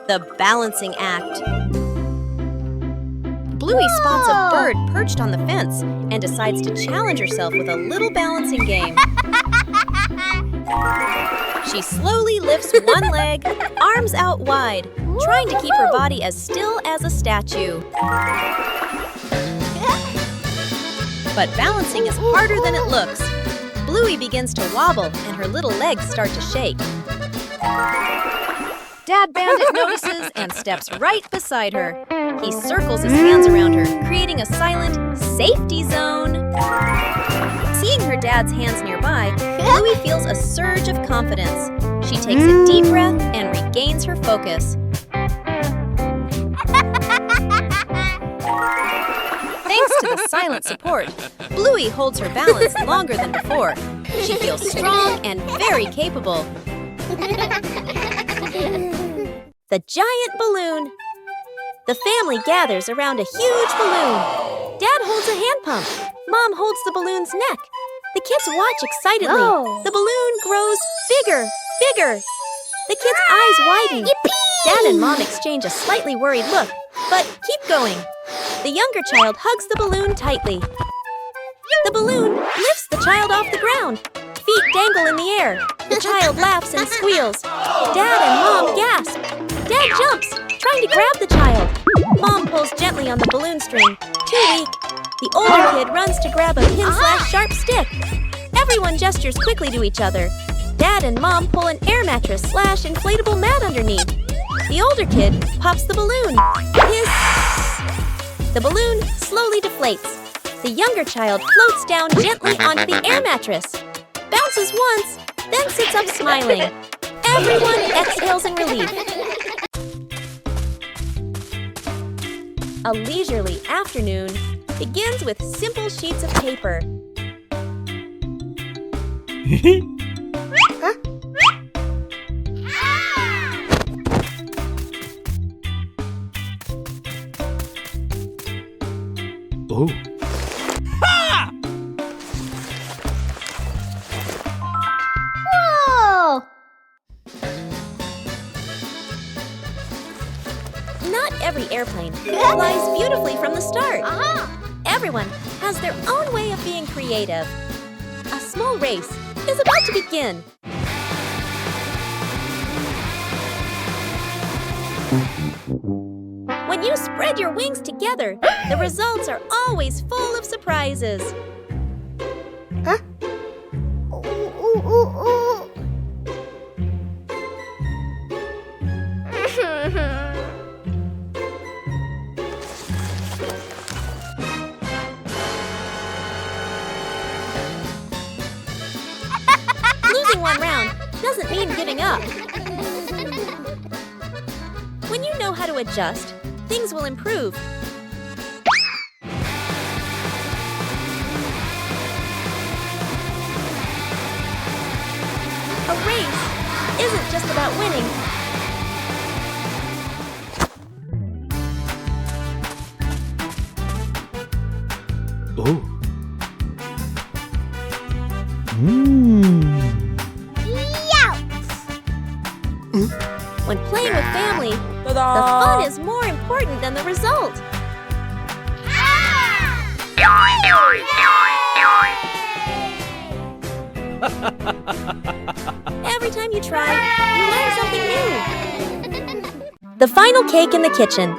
The balancing act. Bluey spots a bird perched on the fence and decides to challenge herself with a little balancing game. She slowly lifts one leg, arms out wide, trying to keep her body as still as a statue. But balancing is harder than it looks. Bluey begins to wobble and her little legs start to shake. Dad Bandit notices and steps right beside her. He circles his hands around her, creating a silent safety zone. Seeing her dad's hands nearby, Bluey feels a surge of confidence. She takes a deep breath and regains her focus. Thanks to the silent support, Bluey holds her balance longer than before. She feels strong and very capable. The giant balloon. The family gathers around a huge balloon. Dad holds a hand pump. Mom holds the balloon's neck. The kids watch excitedly. Whoa. The balloon grows bigger, bigger. The kids' eyes widen. Yippee! Dad and Mom exchange a slightly worried look, but keep going. The younger child hugs the balloon tightly. The balloon lifts the child off the ground. Feet dangle in the air. The child laughs and squeals. Dad and Mom gasp. Dad jumps, trying to grab the child. Mom pulls gently on the balloon string. Too weak. The older kid runs to grab a pin/sharp stick. Everyone gestures quickly to each other. Dad and Mom pull an air mattress/inflatable mat underneath. The older kid pops the balloon. Hiss! The balloon slowly deflates. The younger child floats down gently onto the air mattress. Bounces once, then sits up smiling. Everyone exhales in relief. A leisurely afternoon begins with simple sheets of paper. Oh. Whoa! Not every airplane flies beautifully from the start. Everyone has their own way of being creative. A small race is about to begin. When you spread your wings together, the results are always full of surprises. Huh? Ooh. Losing one round doesn't mean giving up. When you know how to adjust, things will improve. A race isn't just about winning. Oh. When playing with family, the fun is more important than the result. Every time you try, you learn something new. The final cake in the kitchen.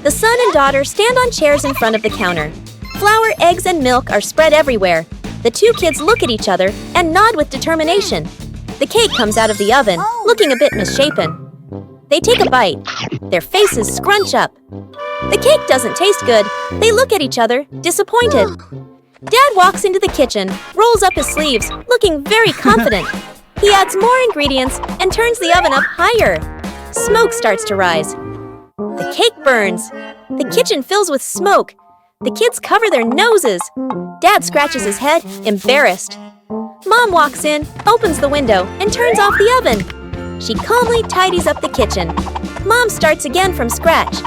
The son and daughter stand on chairs in front of the counter. Flour, eggs, and milk are spread everywhere. The two kids look at each other and nod with determination. The cake comes out of the oven, looking a bit misshapen. They take a bite. Their faces scrunch up. The cake doesn't taste good. They look at each other, disappointed. Dad walks into the kitchen, rolls up his sleeves, looking very confident. He adds more ingredients and turns the oven up higher. Smoke starts to rise. The cake burns. The kitchen fills with smoke. The kids cover their noses. Dad scratches his head, embarrassed. Mom walks in, opens the window, and turns off the oven. She calmly tidies up the kitchen. Mom starts again from scratch.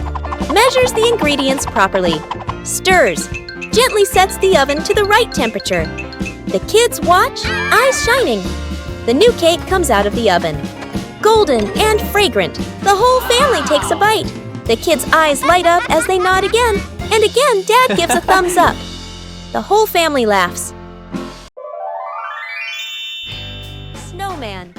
Measures the ingredients properly. Stirs. Gently sets the oven to the right temperature. The kids watch, eyes shining. The new cake comes out of the oven. golden and fragrant. The whole family takes a bite. The kids' eyes light up as they nod again, and again Dad gives a thumbs up. The whole family laughs. Snowman.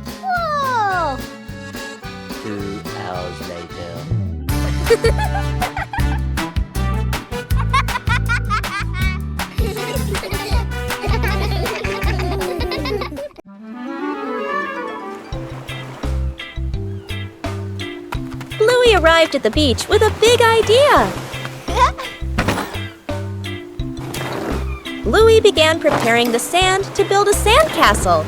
Whoa! 2 hours later. Bluey arrived at the beach with a big idea. Bluey began preparing the sand to build a sandcastle.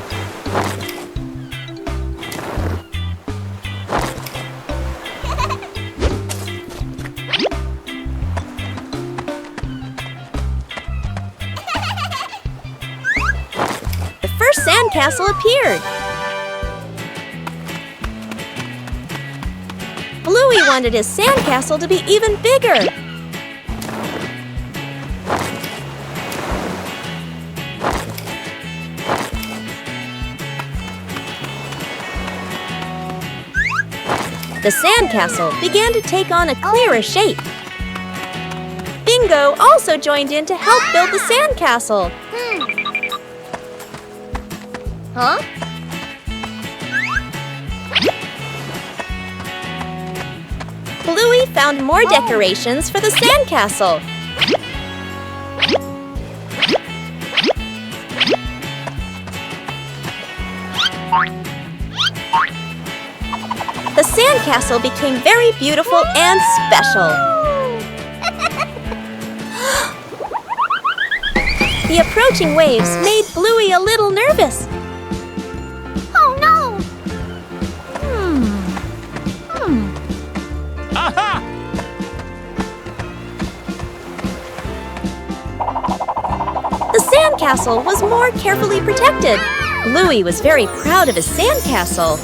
The first sandcastle appeared. Bluey wanted his sandcastle to be even bigger. The sandcastle began to take on a clearer shape. Bingo also joined in to help build the sandcastle. Huh? Bluey found more decorations for the sandcastle. The sandcastle became very beautiful and special. The approaching waves made Bluey a little nervous. Oh no! Aha! The sandcastle was more carefully protected. Bluey was very proud of his sandcastle.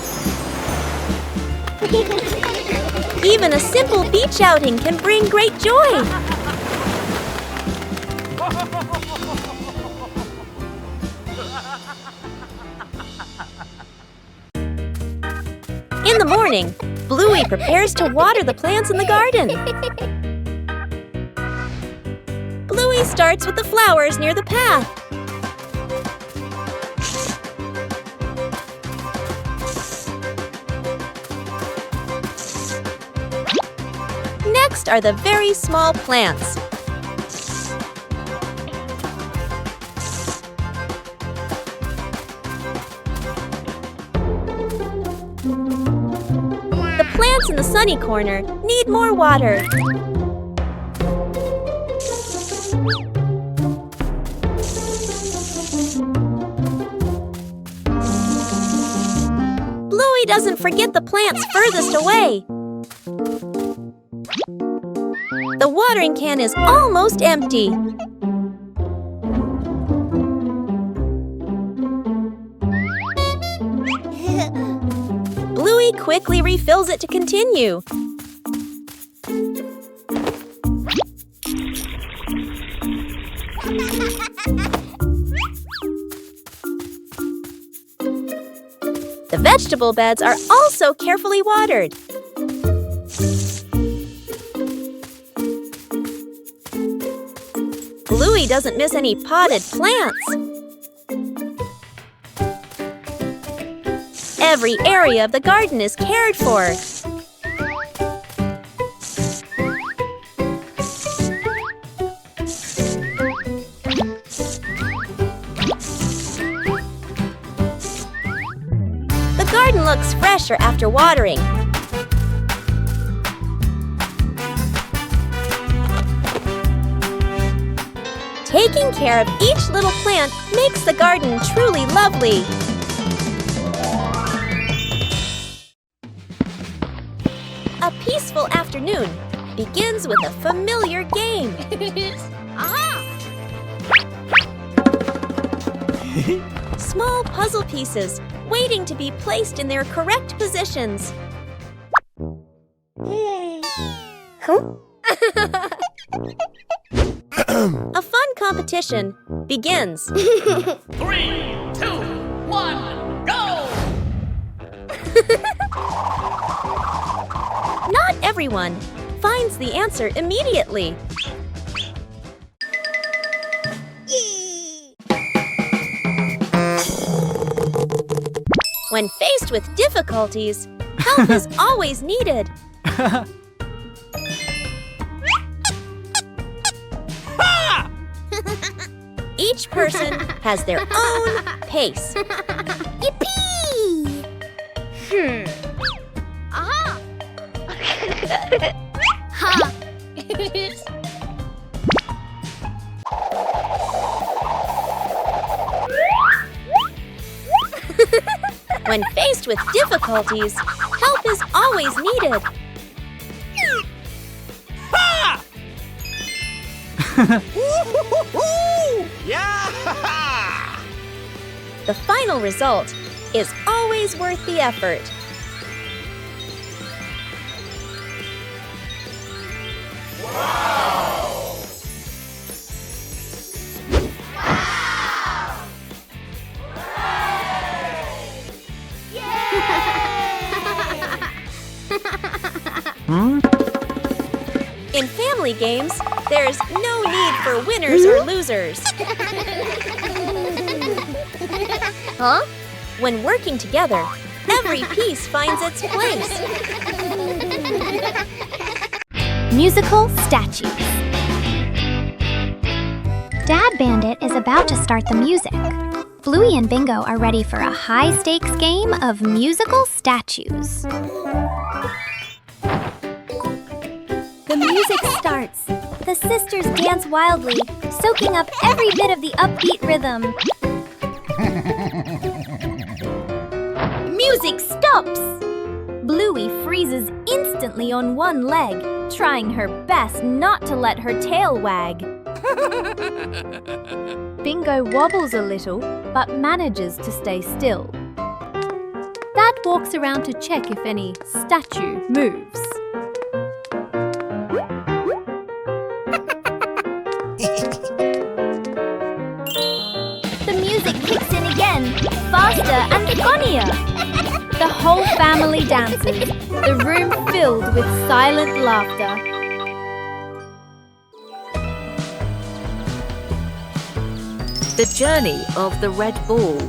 Even a simple beach outing can bring great joy. In the morning, Bluey prepares to water the plants in the garden. Bluey starts with the flowers near the path. Next are the very small plants. The plants in the sunny corner need more water. Bluey doesn't forget the plants furthest away. The watering can is almost empty. Bluey quickly refills it to continue. The vegetable beds are also carefully watered. Bluey doesn't miss any potted plants. Every area of the garden is cared for. The garden looks fresher after watering. Taking care of each little plant makes the garden truly lovely. A peaceful afternoon begins with a familiar game. Small puzzle pieces waiting to be placed in their correct positions. A fun competition begins. 3, 2, 1, go! Not everyone finds the answer immediately. When faced with difficulties, help is always needed. Each person has their own pace. Yippee! Aha! Ha! When faced with difficulties, help is always needed. Yeah! The final result is always worth the effort. In family games, there's no need for winners or losers. Huh? When working together, every piece finds its place. Musical statues. Dad Bandit is about to start the music. Bluey and Bingo are ready for a high-stakes game of musical statues. The music starts. The sisters dance wildly, soaking up every bit of the upbeat rhythm. Music stops! Bluey freezes instantly on one leg, trying her best not to let her tail wag. Bingo wobbles a little, but manages to stay still. Dad walks around to check if any statue moves. The music kicks in again, faster and funnier. The whole family dances, the room filled with silent laughter. The journey of the red ball.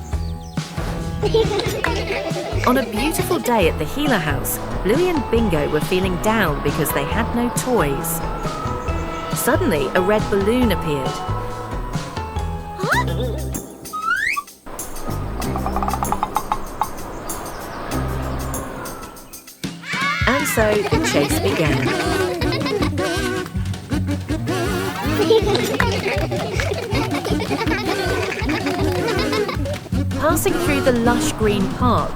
On a beautiful day at the Healer House, Bluey and Bingo were feeling down because they had no toys. Suddenly, a red balloon appeared. And so the chase began. Passing through the lush green park,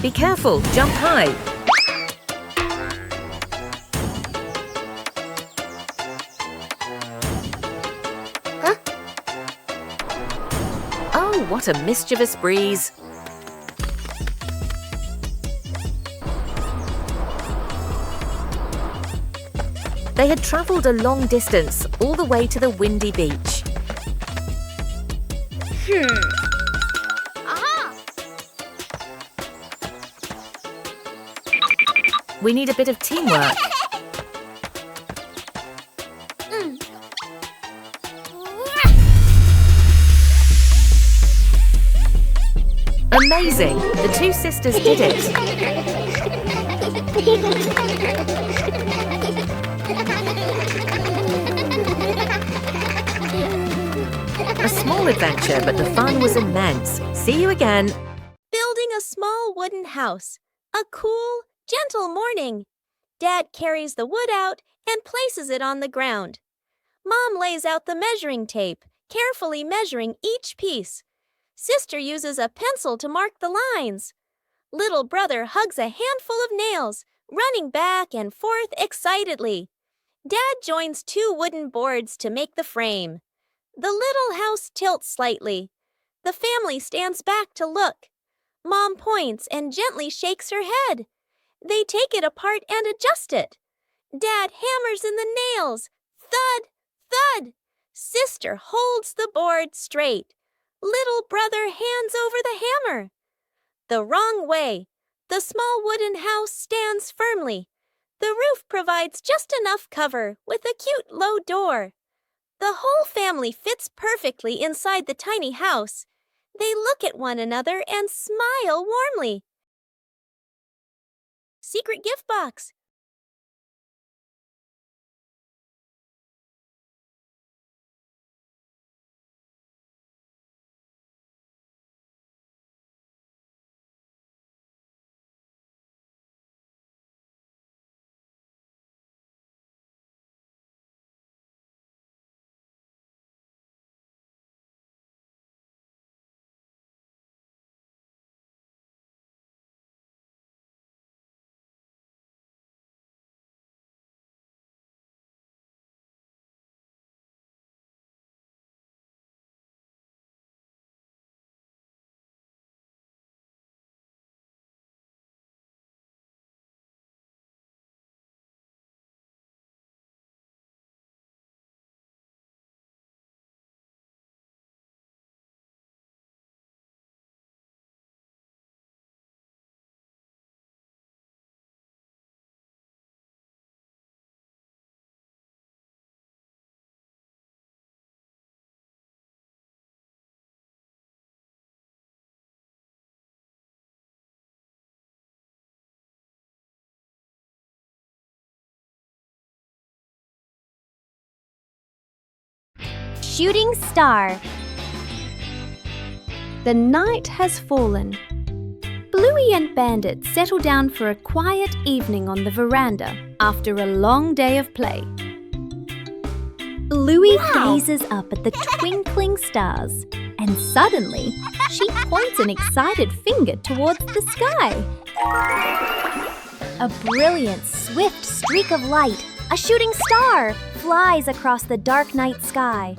be careful, jump high. Oh, what a mischievous breeze. They had travelled a long distance, all the way to the windy beach. We need a bit of teamwork. Amazing! The two sisters did it. A small adventure, but the fun was immense. See you again. Building a small wooden house. A cool, gentle morning. Dad carries the wood out and places it on the ground. Mom lays out the measuring tape, carefully measuring each piece. Sister uses a pencil to mark the lines. Little brother hugs a handful of nails, running back and forth excitedly. Dad joins two wooden boards to make the frame. The little house tilts slightly. The family stands back to look. Mom points and gently shakes her head. They take it apart and adjust it. Dad hammers in the nails. Thud, thud. Sister holds the board straight. Little brother hands over the hammer. The wrong way. The small wooden house stands firmly. The roof provides just enough cover with a cute low door. The whole family fits perfectly inside the tiny house. They look at one another and smile warmly. Secret gift box. Shooting star. The night has fallen. Bluey and Bandit settle down for a quiet evening on the veranda after a long day of play. Bluey gazes up at the twinkling stars, and suddenly she points an excited finger towards the sky. A brilliant, swift streak of light, a shooting star, flies across the dark night sky.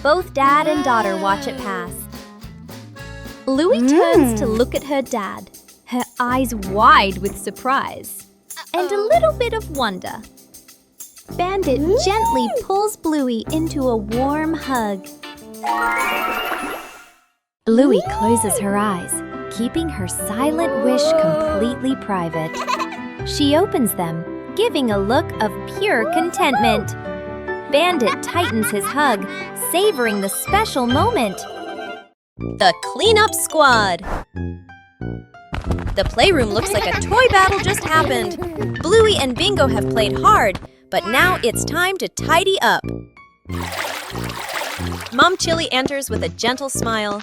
Both dad and daughter watch it pass. Bluey turns to look at her dad, her eyes wide with surprise and a little bit of wonder. Bandit gently pulls Bluey into a warm hug. Bluey closes her eyes, keeping her silent wish completely private. She opens them, giving a look of pure contentment. Bandit tightens his hug, savoring the special moment. The cleanup squad. The playroom looks like a toy battle just happened. Bluey and Bingo have played hard, but now it's time to tidy up. Mom Chili enters with a gentle smile.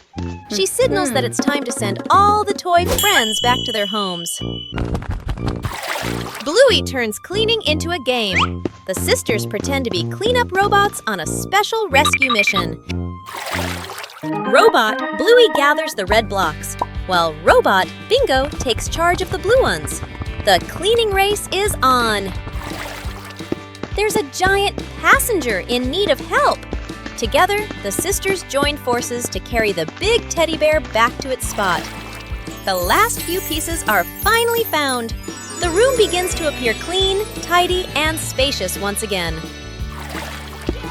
She signals that it's time to send all the toy friends back to their homes. Bluey turns cleaning into a game. The sisters pretend to be cleanup robots on a special rescue mission. Robot, Bluey gathers the red blocks, while Robot, Bingo, takes charge of the blue ones. The cleaning race is on. There's a giant passenger in need of help. Together, the sisters join forces to carry the big teddy bear back to its spot. The last few pieces are finally found. The room begins to appear clean, tidy, and spacious once again.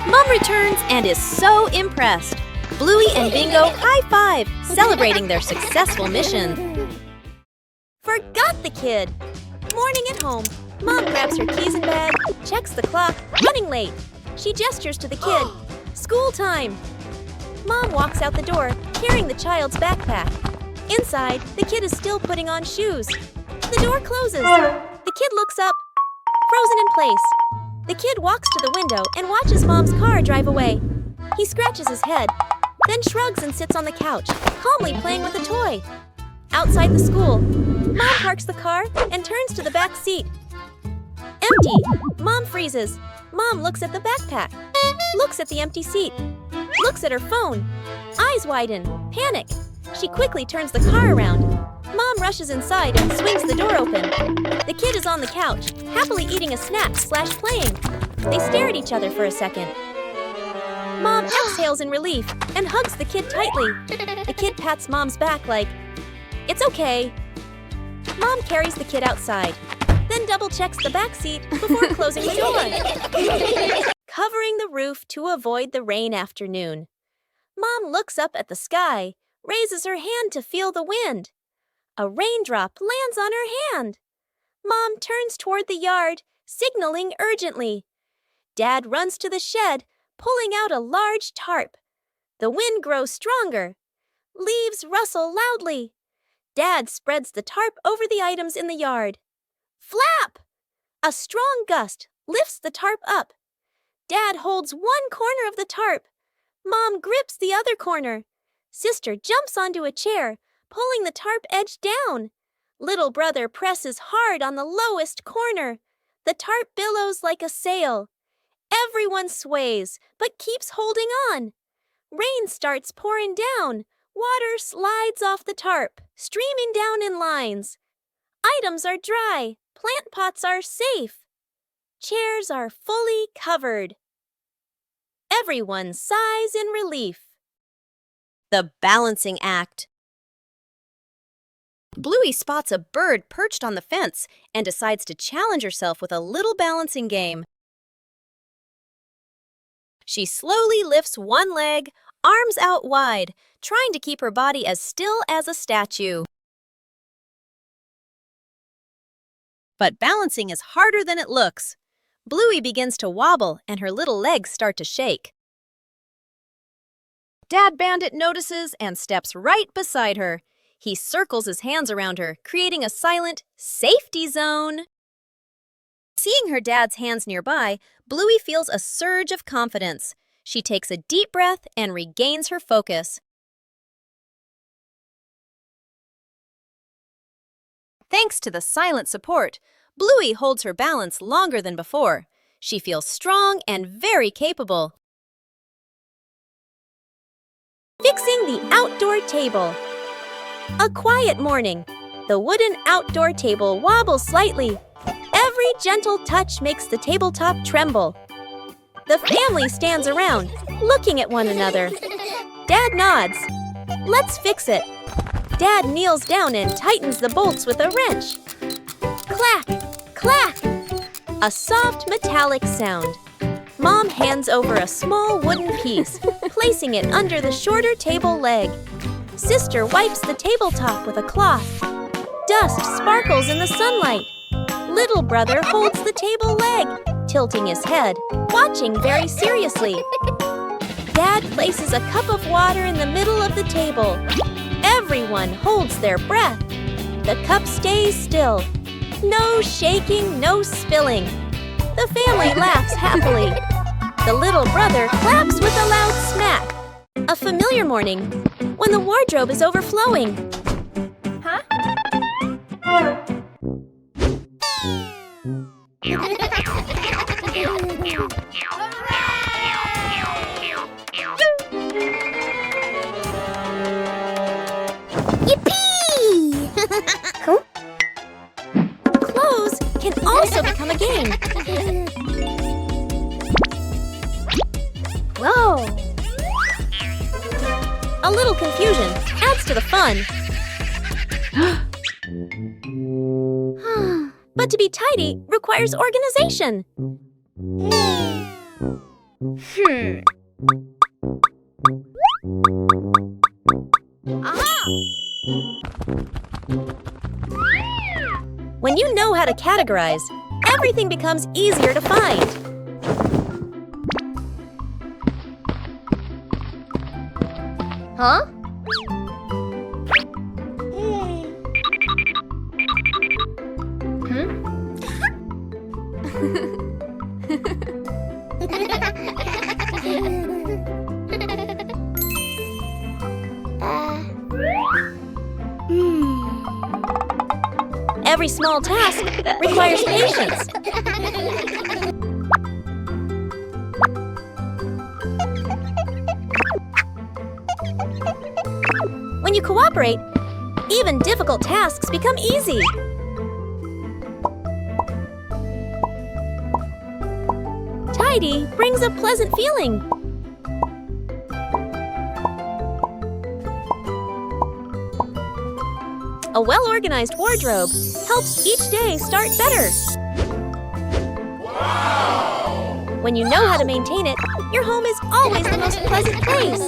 Mom returns and is so impressed. Bluey and Bingo high five, celebrating their successful mission. Forgot the kid. Morning at home. Mom grabs her keys and bag, checks the clock, running late. She gestures to the kid. School time. Mom walks out the door, carrying the child's backpack. Inside, the kid is still putting on shoes. The door closes. The kid looks up, frozen in place. The kid walks to the window and watches Mom's car drive away. He scratches his head, then shrugs and sits on the couch, calmly playing with a toy. Outside the school, Mom parks the car and turns to the back seat. Empty. Mom freezes. Mom looks at the backpack, looks at the empty seat, looks at her phone. Eyes widen. Panic. She quickly turns the car around. Mom rushes inside and swings the door open. The kid is on the couch, happily eating a snack / playing. They stare at each other for a second. Mom exhales in relief and hugs the kid tightly. The kid pats Mom's back like, "It's okay." Mom carries the kid outside, then double-checks the back seat before closing the door. Covering the roof to avoid the rain afternoon. Mom looks up at the sky, raises her hand to feel the wind. A raindrop lands on her hand. Mom turns toward the yard, signaling urgently. Dad runs to the shed, pulling out a large tarp. The wind grows stronger. Leaves rustle loudly. Dad spreads the tarp over the items in the yard. Flap! A strong gust lifts the tarp up. Dad holds one corner of the tarp. Mom grips the other corner. Sister jumps onto a chair, pulling the tarp edge down. Little brother presses hard on the lowest corner. The tarp billows like a sail. Everyone sways, but keeps holding on. Rain starts pouring down. Water slides off the tarp, streaming down in lines. Items are dry. Plant pots are safe. Chairs are fully covered. Everyone sighs in relief. The balancing act. Bluey spots a bird perched on the fence and decides to challenge herself with a little balancing game. She slowly lifts one leg, arms out wide, trying to keep her body as still as a statue. But balancing is harder than it looks. Bluey begins to wobble and her little legs start to shake. Dad Bandit notices and steps right beside her. He circles his hands around her, creating a silent safety zone. Seeing her dad's hands nearby, Bluey feels a surge of confidence. She takes a deep breath and regains her focus. Thanks to the silent support, Bluey holds her balance longer than before. She feels strong and very capable. Fixing the outdoor table. A quiet morning. The wooden outdoor table wobbles slightly. Every gentle touch makes the tabletop tremble. The family stands around, looking at one another. Dad nods. Let's fix it. Dad kneels down and tightens the bolts with a wrench. Clack! Clack! A soft metallic sound. Mom hands over a small wooden piece, placing it under the shorter table leg. Sister wipes the tabletop with a cloth. Dust sparkles in the sunlight. Little brother holds the table leg, tilting his head, watching very seriously. Dad places a cup of water in the middle of the table. Everyone holds their breath. The cup stays still. No shaking, no spilling. The family laughs happily. The little brother claps with a loud smack. A familiar morning, when the wardrobe is overflowing. Huh? Yippee! Huh? Clothes can also become a game. Whoa! A little confusion adds to the fun. But to be tidy requires organization. When you know how to categorize, everything becomes easier to find. Huh? Every small task requires patience. When you cooperate, even difficult tasks become easy. Tidy brings a pleasant feeling. A well-organized wardrobe helps each day start better. Wow! When you know how to maintain it, your home is always the most pleasant place.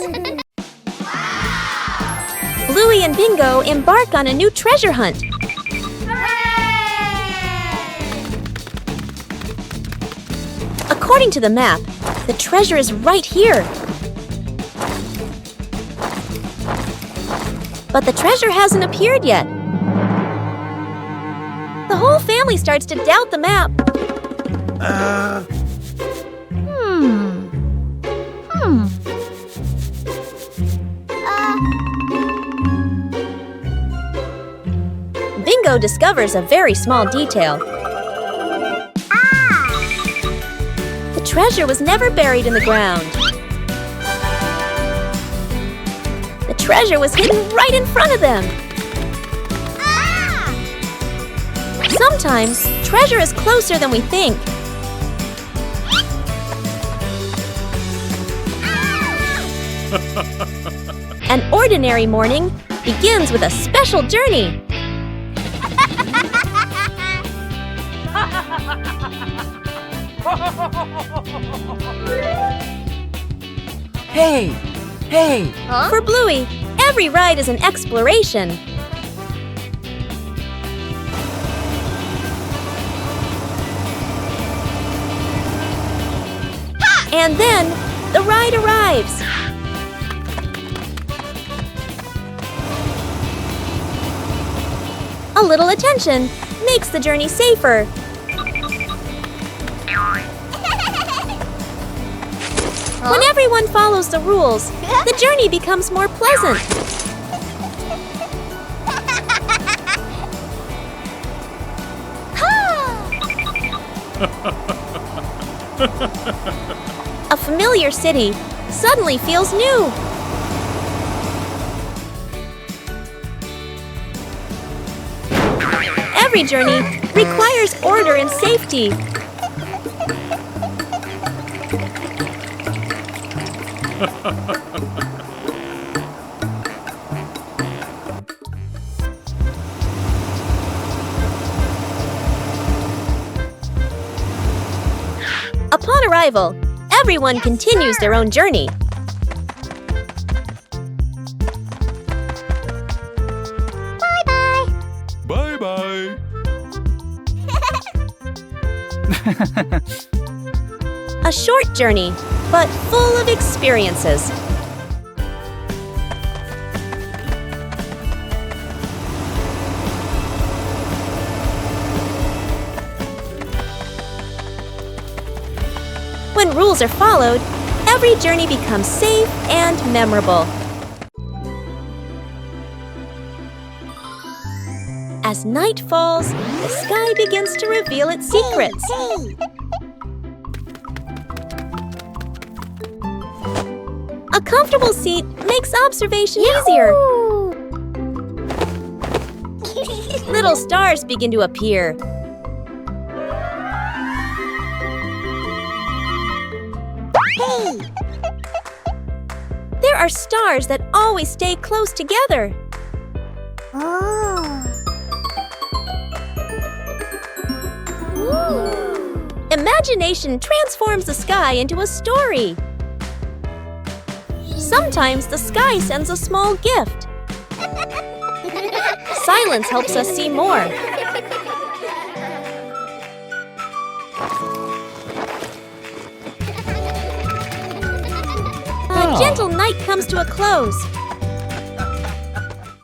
Wow! Bluey and Bingo embark on a new treasure hunt. According to the map, the treasure is right here. But the treasure hasn't appeared yet. The whole family starts to doubt the map. Bingo discovers a very small detail. The treasure was never buried in the ground. The treasure was hidden right in front of them. Sometimes, treasure is closer than we think. An ordinary morning begins with a special journey. Hey! Hey! For Bluey, every ride is an exploration. And then, the ride arrives. A little attention makes the journey safer. When everyone follows the rules, the journey becomes more pleasant. A familiar city suddenly feels new. Every journey requires order and safety. Upon arrival, everyone continues their own journey. Bye-bye. A short journey, but full of experiences. When rules are followed, every journey becomes safe and memorable. As night falls, the sky begins to reveal its secrets. A comfortable seat makes observation easier. Little stars begin to appear. There are stars that always stay close together. Imagination transforms the sky into a story. Sometimes the sky sends a small gift. Silence helps us see more. A gentle night comes to a close.